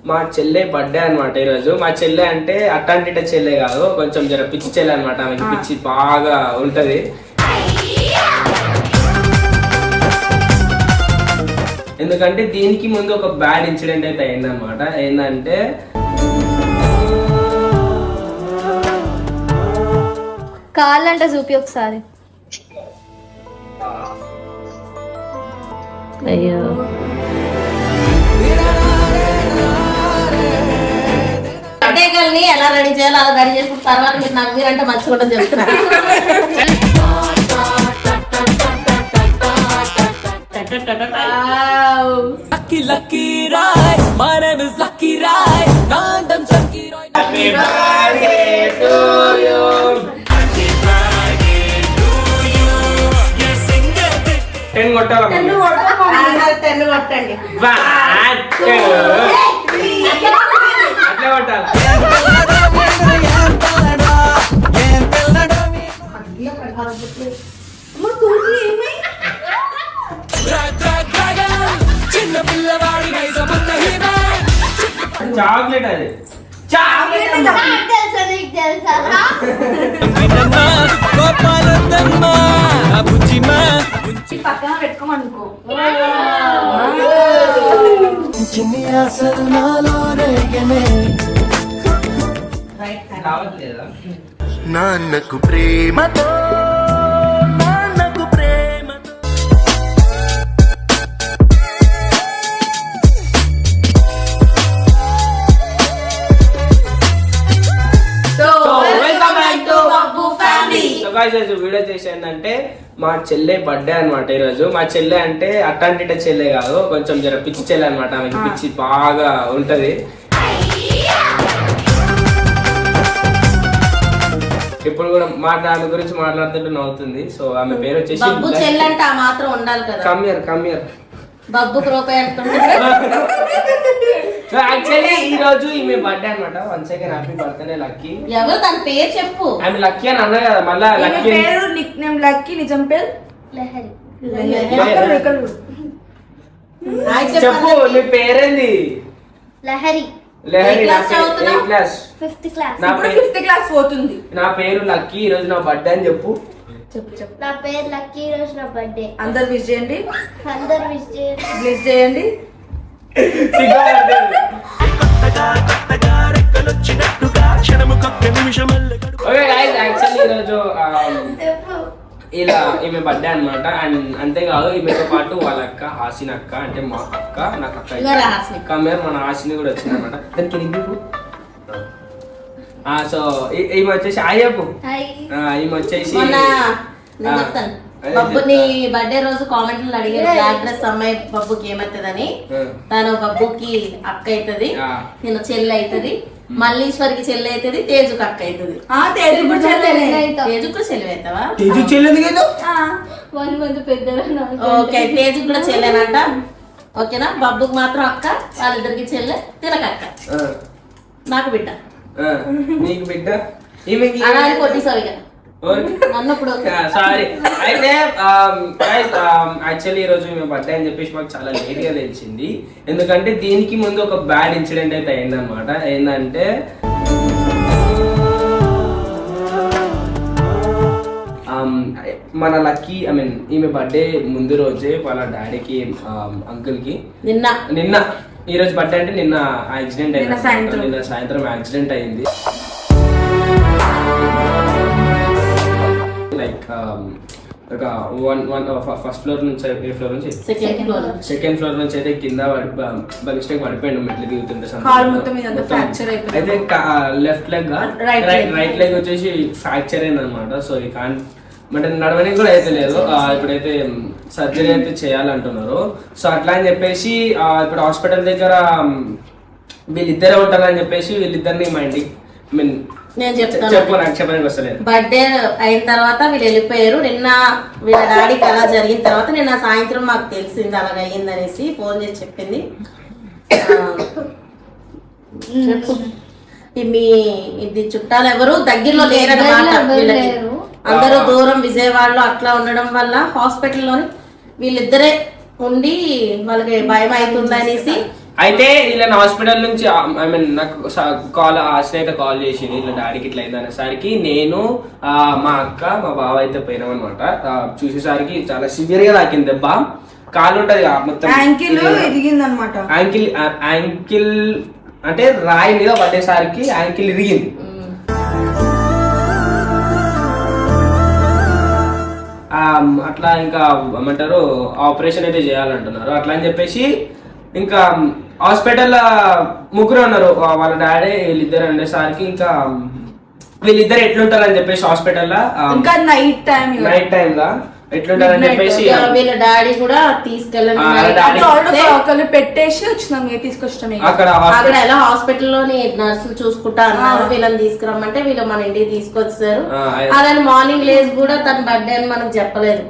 మా చెల్లె బర్త్డే అనమాట ఈరోజు. మా చెల్లె అంటే అట్లాంటి చెల్లె కాదు, కొంచెం జర పిచ్చి చెల్లె అనమాట. ఆమెకి పిచ్చి బాగా ఉంటది. ఎందుకంటే దీనికి ముందు ఒక బ్యాడ్ ఇన్సిడెంట్ అయితే అయిందనమాట. ఏంటంటే కాళ్ళంటే చూపి ఒకసారి. అయ్యో బర్త్డేని ఎలా రెడీ చేయాలో అలా రెడీ చేసుకున్న తర్వాత మీరు నాకు మీరంటే మంచిగా ఉంటుంది చెప్తున్నా. Lucky lucky Rai, my name is Lucky Rai. Nandam Lucky Rai. Happy birthday to you. Happy birthday to you. Yes, sing it. 10 కొట్టాలా? 10 కొట్టండి. అట్లా కొట్టాలా? చాక్లెట్ అది. పక్కన పెట్టుకోమనుకో. రావట్లేదా? నాన్నకు ప్రేమతో వీడియో చేసి ఏంటంటే మా చెల్లె బర్త్డే అనమాట ఈరోజు. మా చెల్లె అంటే అట్లాంటి చెల్లె కాదు, కొంచెం జర పిచ్చి చెల్లె అనమాట. ఆమెకి పిచ్చి బాగా ఉంటది. ఇప్పుడు కూడా ఆమె గురించి మాట్లాడుతుంటే నవ్వుతుంది. సో ఆమె పేరు వచ్చేసి బబ్బు చెల్లంటే ఆ మాత్రం ఉండాలి కదా. కమ్యర్ బబ్బు రూపాయి అనుకుంటే. సో యాక్చువల్లీ ఈ రోజు ఈమె బర్త్డే అనమాట. Once again happy birthday lucky. ఎవరు తన పేరు చెప్పు. ఆమె లక్కీ అని అన్నా కదా, మళ్ళా లక్కీ పేరు నిక్ నేమ్ లక్కీ, నిజం పేరు లహరి. చెప్పు, నీ పేరేంది? లహరి. లహరి. ఏ క్లాస్ చదువుతున్నావు? క్లాస్? 5th class. నా పేరు 5th క్లాస్ పోతుంది. నా పేరు లక్కీ. ఈ రోజు నా బర్త్డే అని చెప్పు. చెప్పు. నా పేరు లక్కీ, ఈ రోజు నా బర్త్డే. అందరు విష్ చేయండి, అందరు విష్ చేయండి. బ్లెస్ చేయండి. ఓకే గైస్, యాక్చువల్లీ ఈరోజు చెప్పు. ఇలా ఈమె బర్త్డే అనమాట. అండ్ అంతేకాదు ఈమెతో పాటు వాళ్ళ అక్క హాసిన్ అక్క, అంటే మా అక్క, నాకు అక్క ఇవరా హాసిని. కమ్మేరు మన హాసిని కూడా వచ్చింది అనమాట. దానికి ఎందుకు సో ఈమె వచ్చేసి అయ్యప్పు. హాయ్. ఈమె వచ్చేసి మొన్న నేను చెప్తాను. బబ్బుని బర్త్డే రోజు కామెంట్లు అడిగారు బ్లాక్ డ్రెస్ అమ్మాయి బబ్బుకి ఏమవుతుందని. తను బబ్బుకి అక్క అవుతుంది, నేను చెల్లి అవుతుంది, మల్లీశ్వరికి చెల్లి అవుతుంది, తేజుకు అక్క అవుతుంది. తేజుకు చెల్లి అవుతావా? తేజు చెల్లెందుకు? వాళ్ళు కొంచెం పెద్దగా ఓకే, తేజుకు కూడా చెల్లెనంట. ఓకేనా? బబ్బుకి మాత్రం అక్క, వాళ్ళిద్దరికి చెల్లె, తినక అక్క, నాకు బిడ్డ. నీకు బిడ్డ. ఈమెకి అలా కొట్టిసావిగా అన్నప్పుడు. సారీ. అయితే యాక్చువల్లీ ఈరోజు మేము బర్త్డే అని చెప్పేసి మాకు చాలా లేట్ గా తెలిసింది. ఎందుకంటే దీనికి ముందు ఒక బ్యాడ్ ఇన్సిడెంట్ అయితే అయిందనమాట. ఏంటంటే మన లక్కీ, ఐ మీన్ ఈమె బర్త్డే ముందు రోజే వాళ్ళ డాడీకి అంకుల్ కి నిన్న ఈ రోజు బర్త్డే అంటే నిన్న యాక్సిడెంట్ అయింది. నిన్న సాయంత్రం యాక్సిడెంట్ అయింది. లైక్ ఒక ఫస్ట్ ఫ్లోర్ నుంచి సెకండ్ ఫ్లోర్ నుంచి అయితే కింద మిస్టేక్ పడిపోయాడు. మెట్లు దిగుతుంటే అయితే లెఫ్ట్ లెగ్ రైట్ లెగ్ వచ్చేసి ఫ్రాక్చర్ అయింది అనమాట. సో ఈ కాన్ అంటే నడవడానికి కూడా అయితే లేదు. ఇప్పుడైతే సర్జరీ అయితే చేయాలంటున్నారు. సో అట్లా అని చెప్పేసి ఇప్పుడు హాస్పిటల్ దగ్గర వీళ్ళిద్దరే ఉంటారని చెప్పేసి వీళ్ళిద్దరిని మా ఇంటికి నేను చెప్తాను. చెప్పు, నాకు చెప్పడానికి వస్తలేదు. బర్త్డే అయిన తర్వాత వీళ్ళు వెళ్ళిపోయారు. నిన్న వీళ్ళ డాడీకి అలా జరిగిన తర్వాత నిన్న సాయంత్రం మాకు తెలిసింది అలాగ అయ్యిందనేసి ఫోన్ చేసి చెప్పింది. చెప్పు. మీ ఇది చుట్టాలు ఎవరు దగ్గరలో లేరన్నమాట. వీళ్ళకి అందరూ దూరం విజయవాడలో అట్లా ఉండడం వల్ల హాస్పిటల్లోని వీళ్ళిద్దరే ఉండి వాళ్ళకి భయం అవుతుందనేసి అయితే వీళ్ళని హాస్పిటల్ నుంచి ఐ మీన్ నాకు స్నేహిత కాల్ చేసింది ఇలా డాడీకి ఇట్లా అయింది అనేసరికి నేను మా అక్క మా బావ అయితే పోయినాం అనమాట. చూసేసరికి చాలా సివియర్ గా తాకింది దెబ్బ. కాలు ఉంటది మొత్తం యాంకిల్ ఇరిగిందన్నమాట. యాంకిల్ అంటే రాయి మీద పడేసరికి యాంకిల్ ఇరిగింది. అట్లా ఇంకా ఏమంటారు ఆపరేషన్ అయితే చేయాలంటున్నారు. అట్లా అని చెప్పేసి ఇంకా హాస్పిటల్ ముగ్గురు ఉన్నారు, వాళ్ళ డాడీ వీళ్ళిద్దరు అనేసరికి ఇంకా వీళ్ళిద్దరు ఎట్లుంటారు అని చెప్పేసి హాస్పిటల్ ఇంకా నైట్ టైం లా ఎట్లుంటారని చెప్పేసి వీళ్ళ డాడీ కూడా తీసుకెళ్ళండి పెట్టేసి వచ్చినాం తీసుకొచ్చినాం. అక్కడ ఎలా హాస్పిటల్లోని నర్సులు చూసుకుంటా అన్నారు. వీళ్ళని తీసుకురమ్మంటే వీళ్ళు మన ఇంటికి తీసుకొచ్చారు. అలానే మార్నింగ్ లేసి కూడా తన బర్త్డే అని మనకు చెప్పలేదు.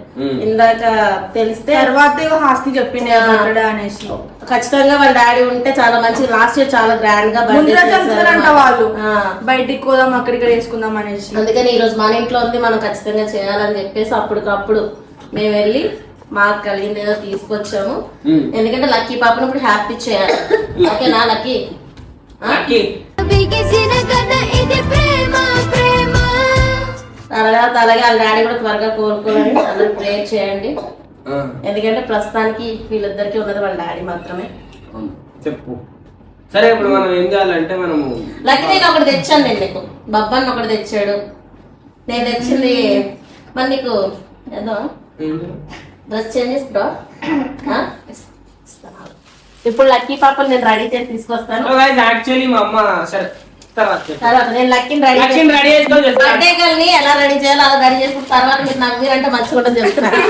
ఇందాక తెలిస్తే తర్వాత హాస్తి చెప్పింది అనేసి. ఖచ్చితంగా వాళ్ళ డాడీ ఉంటే చాలా మంచి. లాస్ట్ ఇయర్ చాలా గ్రాండ్ గా చెప్తారంట వాళ్ళు, బయటికి పోదాం అక్కడిక్కడ వేసుకుందాం అనేసి. అందుకని ఈ రోజు మన ఇంట్లో ఉంది, మనం ఖచ్చితంగా చేయాలని చెప్పేసి అప్పటికప్పుడు మేము వెళ్ళి మాకు కలిగింది ఏదో తీసుకొచ్చాము. ఎందుకంటే లక్కీ పాపను ఇప్పుడు హ్యాపీ చేయాలి. ఓకేనా లక్కీ? అలాగే వాళ్ళ డాడీ కూడా త్వరగా కోరుకోవాలని అందరూ ప్రేయర్ చేయండి. ఎందుకంటే ప్రస్తుతానికి వీళ్ళిద్దరికి ఉన్నది వాళ్ళ డాడీ మాత్రమే. చెప్పు. సరే ఇప్పుడు మనం ఏం చేయాలంటే మనము లక్కీ నేను ఒకటి తెచ్చాను. నేను నీకు బబ్బన్ ఒకటి తెచ్చాడు. నేను తెచ్చింది మరి నీకు ఏదో డ్రెస్ చేంజ్ చేసుకుంటా. ఇప్పుడు లక్కీ పాపలు నేను రెడీ చేసి తీసుకొస్తాను. యాక్చువల్లీ మా అమ్మ సరే తర్వాత నేను లక్కీని రెడీ బర్త్డే గర్ల్ని ఎలా రెడీ చేయాలో అలా రెడీ చేసుకున్న తర్వాత మీరు నాకు మీరంటే మంచిగా ఉంటుంది చెప్తున్నారు.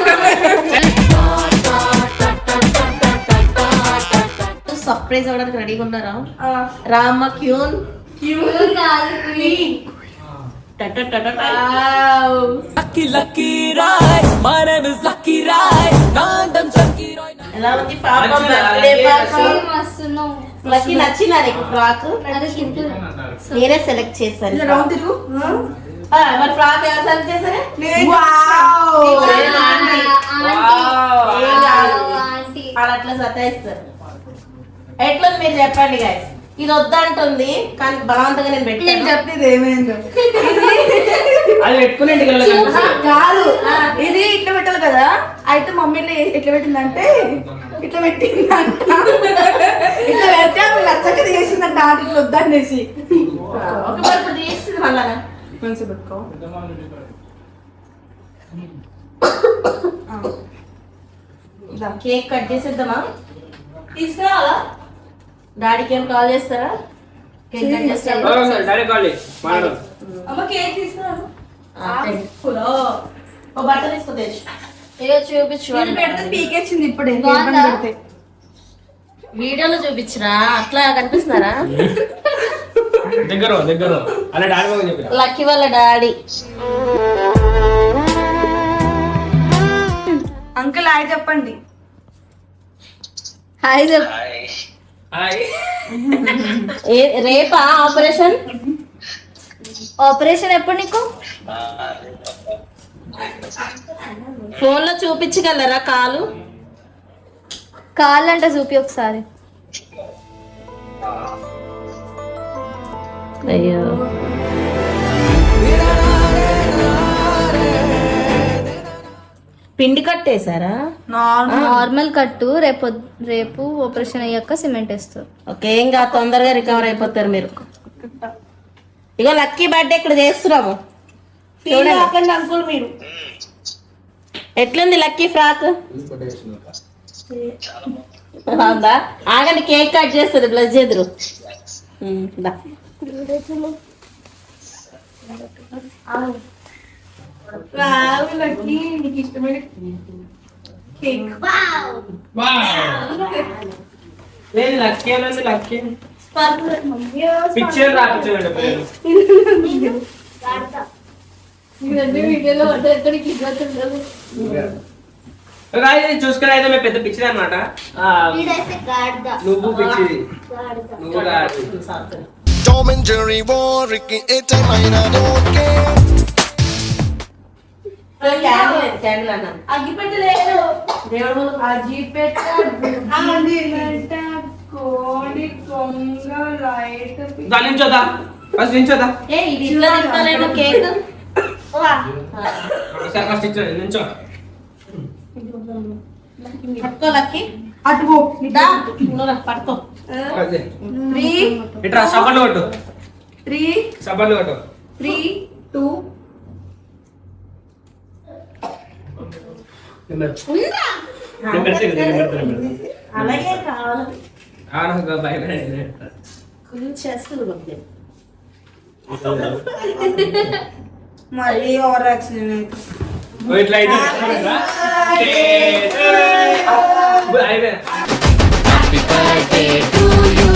సర్ప్రైజ్ అవ్వడానికి రెడీగా ఉన్నారా? రామ్మ క్యూన్ ఎలా ఉంది పాప బర్త్డే లక్కీ నచ్చిందా నీకు ఫ్రాక్? నేనే సెలెక్ట్ చేశాను. మరి ఫ్రాక్ ఎవరు సెలెక్ట్ చేశారు? అట్లా సతాయిస్తారు. ఎట్లుంది మీరు చెప్పండి గైస్. ఇది వద్దంటుంది కానీ బలవంతంగా నేను పెట్టాను. చెప్పేది ఏమైందో కాదు, ఇది ఇట్లా పెట్టాలి కదా. అయితే మమ్మీ ఎట్లా పెట్టిందంటే ఇట్లా పెట్టిందంట. ఇట్లా పెడితే నచ్చక చేసిందంట. ఇట్లా వద్దనేసి తీస్తుంది మళ్ళా మంచిగా పెట్టుకో. కేక్ కట్ చేసేద్దామా? తీసుకురావాలా? డాడీకి ఏం కాల్ చేస్తారా? కేక్ కట్ చేస్తారా? ఓ బట్ట తీసుకుంటే పీకేసింది ఇప్పుడే. వీడియోలో చూపించరా? అట్లా కనిపిస్తున్నారా? లక్కీ వాళ్ళ డాడీ. అంకుల్ హాయ్ చెప్పండి. హాయ్ చెప్పు. రేపా ఆపరేషన్? ఆపరేషన్ ఎప్పుడు నీకు? ఫోన్ లో చూపించగలరా కాలు? కాళ్ళు అంటే చూపి ఒకసారి. అయ్యో పిండి కట్టేశారా? నార్మల్ కట్టు. రేపు ఆపరేషన్ అయ్యాక సిమెంట్ వేస్తారు. ఓకే, ఇంకా తొందరగా రికవర్ అయిపోతారు మీరు. ఇక లక్కీ బర్త్డే ఇక్కడ చేస్తున్నాము. చూడండి అంకుల్ మీరు. ఎట్లుంది లక్కీ ఫ్రాక్? బాగుందా? ఆగండి, కేక్ కట్ చేస్తుంది. బ్లస్ చేదురు. నీకు ఇష్టమైన కేక్. చూసుకుని అయితే మేము పెద్ద పిచ్చిది అనమాట. నువ్వు పిచ్చిది. Tom and Jerry war, Ricky, it and mine, I don't care. Candle అన్నాను. అగ్గిపెట్టలేదు దేవుడు. అగ్గిపెట్ట కోడి కొంగ లైట్ దాని నుంచోదా ఫస్ట్ నుంచోదా ఏ ఇది ఇట్లా తింటాలేను కేక్ సరే ఫస్ట్ ఇచ్చా నుంచో పట్టుకో లక్కి అటు పో. దా నువ్వు పట్టుకో అదే 3 ఇట్రా సపర్లు కొట్టు 3 సపర్లు కొట్టు 3 2 అలాగే కావాలి భయం కొంచెం చేస్తుంది మళ్ళీ ఓవర్ యాక్సిడెంట్ ఇట్లా అయితే అయిపోయా Happy birthday to you.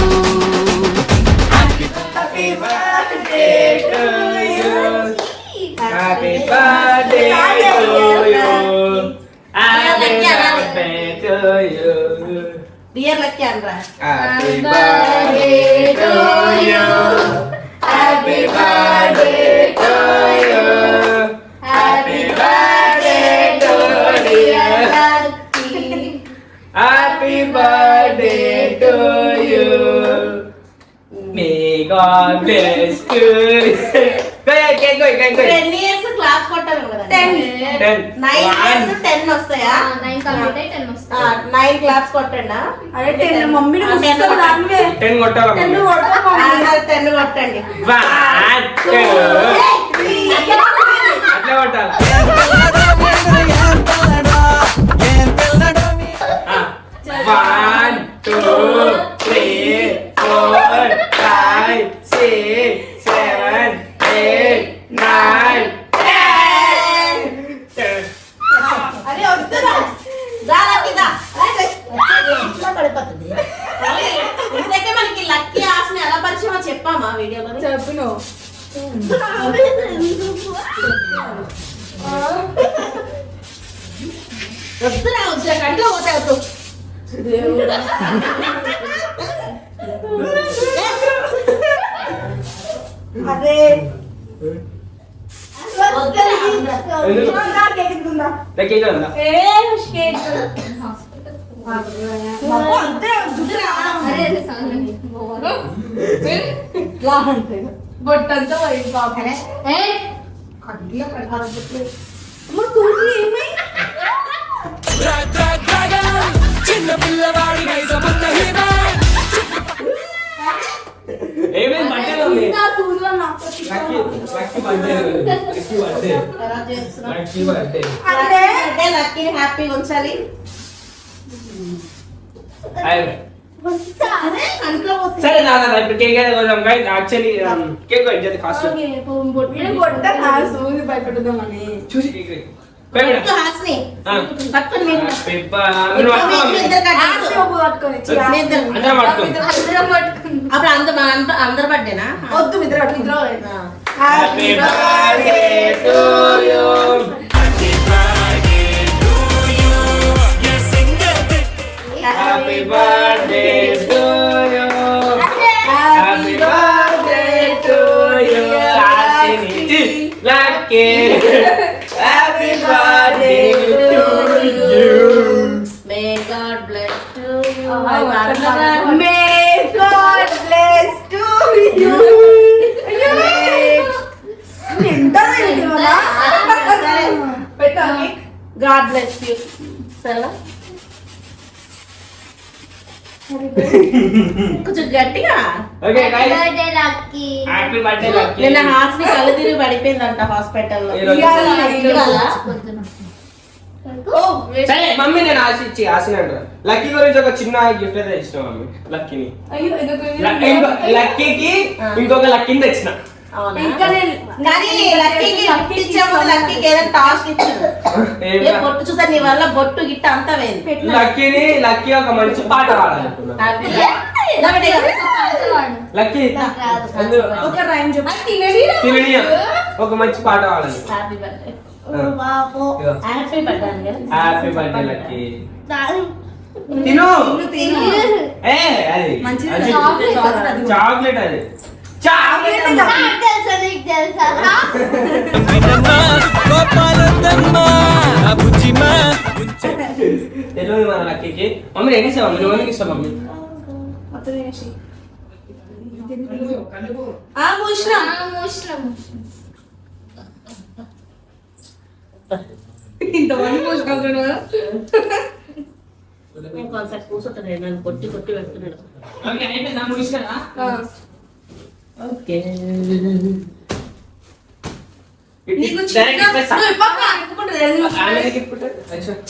Happy birthday to you. Dear lucky అనరా Happy birthday to you. Happy birthday to you. Happy birthday to dear Lucky. Happy birthday to you. May God bless you. Go ahead, go. 10 years class కొట్టాలి కదా 10. 9 years 10 వస్తాయా 9 complete అయి 10 వస్తాయి 9 class కొట్టండా అరే 10 మమ్మీని ఆ, 10 ముస్తావు దానివే 10 కొట్టాలి 10 కొడతా మమ్మీ 10 కొట్టండి 1 2 అట్లా కొట్టాలి 1 2 3 4 5 6 7 8 9 10 అరే వద్దురా రా లక్కి దా ఇట్లా పడిపోతుంది ఇంతకే మనకి లక్కీ ఆస్ని ఎలా పరిచయమో చెప్పామా వీడియోలో చెప్పిను వద్దురా వద్దురా కంట్లో పోతావు అదే లక్కీ ఉందా బొట్టంతా పోయింది పాపం చిన్న పిల్లవాడి నైజమున్న హీరో ఏమేం బట్టలు ఉంది ఇంకా చూడలో నాకు లక్కీ బర్త్డే ఎలా చేస్తున్నావు లక్కీ బర్త్డే అదే అంటే లక్కీని హ్యాపీగా ఉంచాలి కంట్లో సరే దాదా ఇప్పుడు కేక్ అయితే కొంచెం గైస్ యాక్చువల్లీ కేక్ కట్ చేద్దాం ఫాస్ట్ బొట్ట నా సూది భయపెడదామని చూసి కేక్ కోయడం హాస్ని ఆ పట్టుకొని మీరు మీరు పట్టుకొని అందరం పట్టుకో అప్పుడు అందరు బర్త్డేనా వద్దు మిత్ర happy birthday to you happy birthday to you happy birthday to you lucky happy birthday to you may God bless to you may God bless to you పెట్టాలి గాడ్ బ్లెస్ యు సరేనా కొంచెం గట్టిగా okay guys birthday lucky happy birthday lucky నిన్న హాస్ని కళ్ళు తిరిగి పడిపోయిందంట హాస్పిటల్లో ఓ సరే mummy నేను ఆశించాడు లక్కీ గురించి ఒక చిన్న గిఫ్ట్ అయితే ఇచ్చిన మమ్మీ లక్కీని లక్కీకి ఇంకొక లక్కీని తెచ్చిన అవునా ఇంకా నేను కానీ లక్కీకి గిఫ్ట్ ఇచ్చాము లక్కీకి ఏదైనా టాస్క్ ఇచ్చాడు ఏ బొట్టు చూసా నీ వల్ల బొట్టు గిట్ట అంతా వేయండి లక్కీ ఒక మంచి పాట పాడాలనుకున్నా లక్కీ ఒక రైమ్ చెప్పు తిననీయ ఒక మంచి పాట పాడాలి happy birthday happy birthday happy birthday lucky తిను ఏ అది మంచిది చాక్లెట్ అది చాక్లెట్ తెలుసా నీకు తెలుసా తెలియదు మన లక్కీకి మమ్మీ నేను ఇస్తాను మమ్మీ నువ్వు ఎందుకు ఇస్తావు మమ్మీ తినేసి మూసిన ఇంతమంది పోషకాలు కొంచెం కూర్చుంటాను నన్ను కొట్టి కొట్టి పెడుతున్నాడు. ఓకే నీకు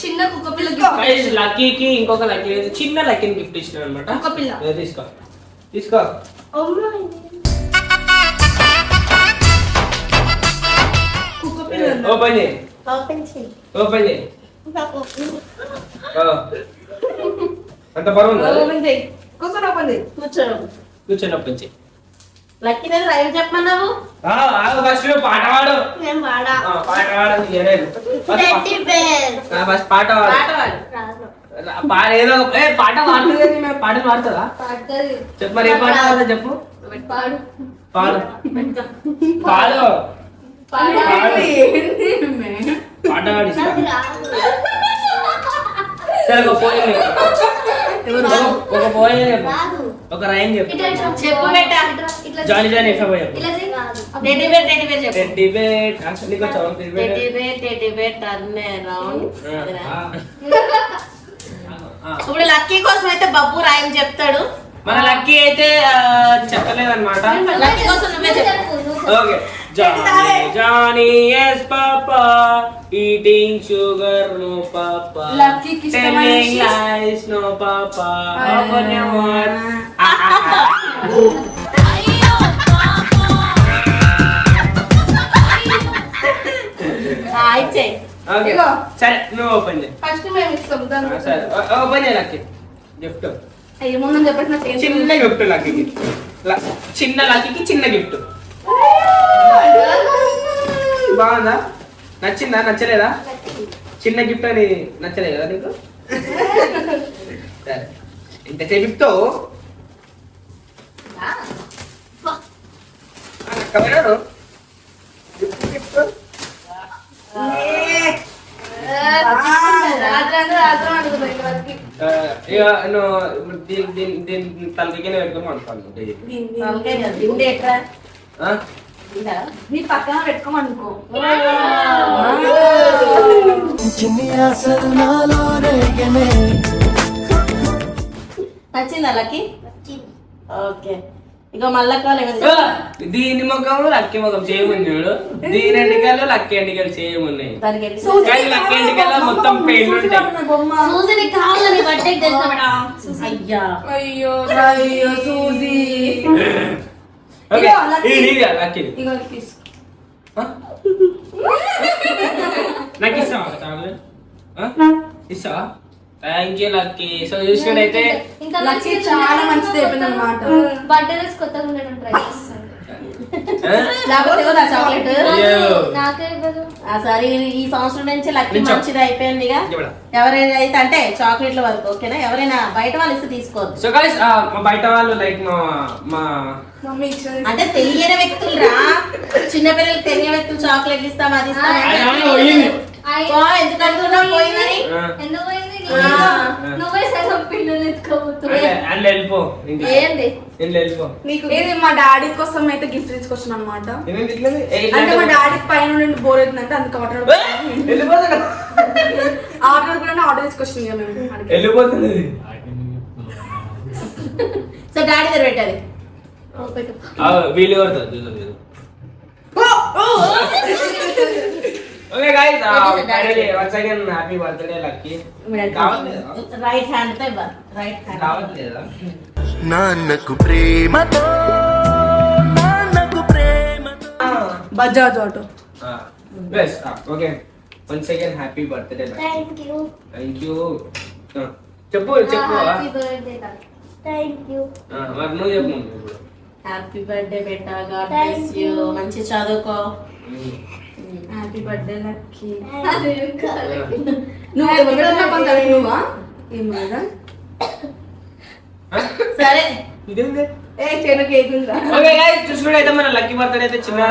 చిన్న కుక్క పిల్లకి లక్కీకి ఇంకొక లక్కీ చిన్న లక్కీని గిఫ్ట్ ఇచ్చిన అనమాట. కుక్క పిల్ల తీసుకో తీసుకో. కుక్క పిల్ల ఓపెన్ చేయి ఓపెన్ చేయి. అంత బరువు కూర్చొని ఓపెన్ చేయి. కూర్చొని ఓపెన్ చేయి. లక్కీ నేను రైలు చెప్పమన్నావు. ఫస్ట్ పాట పాడు. నేను వాడా పాట పాడు. ఫస్ట్ పాట పాడు. ఏదో పాట పాడుతుంది. పాటలు పాడుతుందా? చెప్పు మరి. ఏ పాట పాడుతుందో చెప్పు. పాడు పాడు పాడు పాట పాడు. సరే ఒక పోయి ఒక పోయి ఒక రైన్ చెప్పు. చెప్పు బేట. జానీ జానీ ఎఫ్ఐ పోయి టెడ్డీ బేర్ చెప్పు. టెడ్డీ బేర్ అసలు నీకు వచ్చావా? Teddy bear turn around. ఇప్పుడు లక్కీ కోసం అయితే బబ్బు రాయం చెప్తాడు. మన లక్కీ అయితే చెప్పలేదన్నమాట. లక్కీ కోసం నువ్వే చెప్పు. Okay. Johnny, Johnny, yes, Papa. Eating sugar, no, Papa. Lucky kiss Telling lies, no, Papa. Open your mouth. ఇచ్చే. ఓకే సరే నువ్వు ఓపెన్ చేయి. ఫస్ట్ మేము ఇస్తాం దాన్ని. సరే ఓపెన్ చేయి లక్కీ. గిఫ్ట్ ఏముందని చెప్పేసి నాకు చిన్న గిఫ్ట్ లక్కీకి. చిన్న లక్కీకి చిన్న గిఫ్ట్. బాగుందా? నచ్చిందా? నచ్చలేదా? చిన్న గిఫ్ట్ అని నచ్చలేదు కదా నీకు? సరే ఇంత చెప్తో కవరాడు ఇక నువ్వు దీని తలకి పెట్టుకోమని అనుకోను. నీ పక్కన పెట్టుకోమనుకో. నచ్చిందా లక్కీ? ఓకే ఇక మళ్ళా కాల్ దీని ముఖం లక్కీ ముఖం సేమ్ ఉంది చూడు. దీని ఎండికల్లో లక్కీ ఎండికలు సేమ్ ఉన్నాయి. కానీ లక్కీ ఎండికల్లో మొత్తం పెయిన్ ఉంటాయి. సూజీ కావాలని బర్త్డే చేస్తామడా? అయ్యా అయ్యో అయ్యో సూజీ. ఓకే ఇది నీది లక్కీ. ఇగో తీసుకో. నాకు ఇస్తావా చాక్లెట్? ఇస్తావా? Thank you lucky. సో చూసినట్టయితే ఇంకా లక్కీ చాలా మంచిది అయిపోయింది అనమాట. బర్త్డే రోజు కొత్తగా ఉండడం ట్రై చేస్తాను. లేకపోతే ఇవ్వదా చాక్లెట్? నాకే ఇవ్వదు. సరే ఈ సంవత్సరం నుంచి లక్కీ మంచిది అయిపోయింది. ఎవరైనా అయితే అంటే చాక్లెట్ల వరకు ఓకేనా? ఎవరైనా బయట వాళ్ళు ఇస్తే తీసుకోవద్దు. సో గైస్ బయట వాళ్ళు లైక్ మా మమ్మీ ఇచ్చింది. అంటే తెలియని వ్యక్తులు రా, చిన్నపిల్లలకి తెలియని వ్యక్తులు చాక్లెట్ ఇస్తాం అది ఇస్తాం. ఎందుకు అనుకున్నావు పోయిందని? ఎందుకు పోయింది? నువ్వే సగం పిల్లలు ఎత్తుకోబోతున్నావు. వెళ్ళిపో ఏంది వెళ్ళిపో. ఇది మా డాడీ కోసం అయితే గిఫ్ట్ తీసుకొచ్చిన అనమాట. వెళ్ళిపోతుంది. అంటే మా డాడీకి పైన నుండి బోర్ అవుతుందంటే అందుకు ఆర్డర్ కూడా ఆర్డర్ తీసుకొచ్చింది ఇక మేము. వెళ్ళిపోతుంది. సో డాడీ దగ్గర పెట్టాలి. వీళ్ళు కొడతారు. Okay guys once again happy birthday Lucky. Right hand తో ఇవ్వాలి. రైట్ హ్యాండ్ కావట్లేదా? నాన్నకు ప్రేమతో Bajaj auto. Okay once again happy birthday Lucky. Thank you. చెప్పు చెప్పు. Happy birthday thank you. మరి నువ్వు చెప్పు ఇప్పుడు. హ్యాపీ బర్త్డే బేటా. God bless you. మంచి చదువుకో. Happy birthday Lucky. నువ్వు నువ్వా ఏం లేదా? సరే ఇదేంది? ఓకే గైస్ చూసినట్టయితే మన లక్కీ బర్త్డే అయితే చిన్న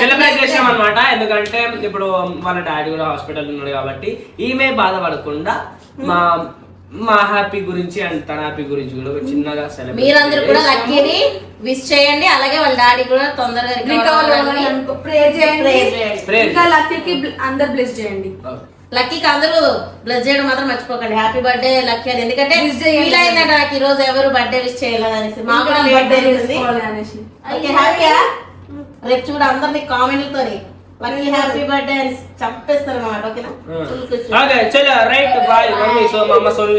సెలబ్రేట్ చేసాం అనమాట. ఎందుకంటే ఇప్పుడు వాళ్ళ డాడీ కూడా హాస్పిటల్ ఉన్నాడు కాబట్టి ఈమె బాధపడకుండా మా హ్యాపీ గురించి అండ్ తన హ్యాపీ గురించి కూడా ఒక చిన్నగా సెలబ్రేట్ మీరందరూ కూడా లక్కీని విష్ చేయండి, అలాగే వాళ్ళ డాడీ కూడా తొందరగా రికవర్ అవ్వాలని ప్రే చేయండి. Pray. ఇంకా లక్కీకి అందరు బ్లెస్ చేయండి. లక్కీకి అందరూ బ్లెస్ చేయడం మాత్రం మర్చిపోకండి. హ్యాపీ బర్త్డే లక్కీ అని, ఎందుకంటే Wish చేయండి. ఫీల్ అయిందంట నాకు ఈ రోజు ఎవరు బర్త్డే విష్ చేయలేదు అనేసి. మాకు కూడా బర్త్డే బర్త్డే చేసుకోవాలి అనేసి. ఓకే, హ్యాపీయా? రేపు చూడ అందరినీ కామెంట్లతో లక్కీ హ్యాపీ బర్త్డే అని చంపేస్తారు అన్నమాట. ఓకేనా? ఓకే చలో రైట్ బాయ్ మమ్మీ. సో మా అమ్మ సోని